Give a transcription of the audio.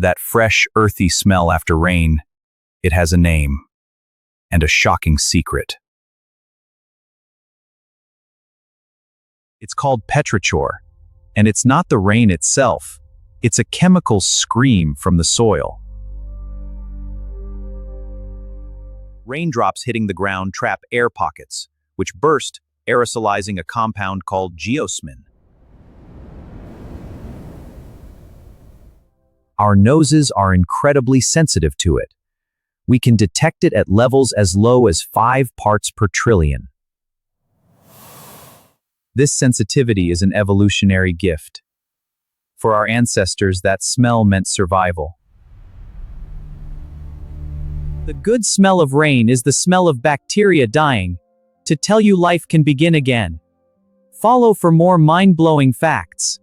That fresh, earthy smell after rain, it has a name and a shocking secret. It's called Petrichor, and it's not the rain itself. It's a chemical scream from the soil. Raindrops hitting the ground trap air pockets, which burst, aerosolizing a compound called geosmin. Our noses are incredibly sensitive to it. We can detect it at levels as low as 5 parts per trillion. This sensitivity is an evolutionary gift. For our ancestors, that smell meant survival. The good smell of rain is the smell of bacteria dying, to tell you life can begin again. Follow for more mind-blowing facts.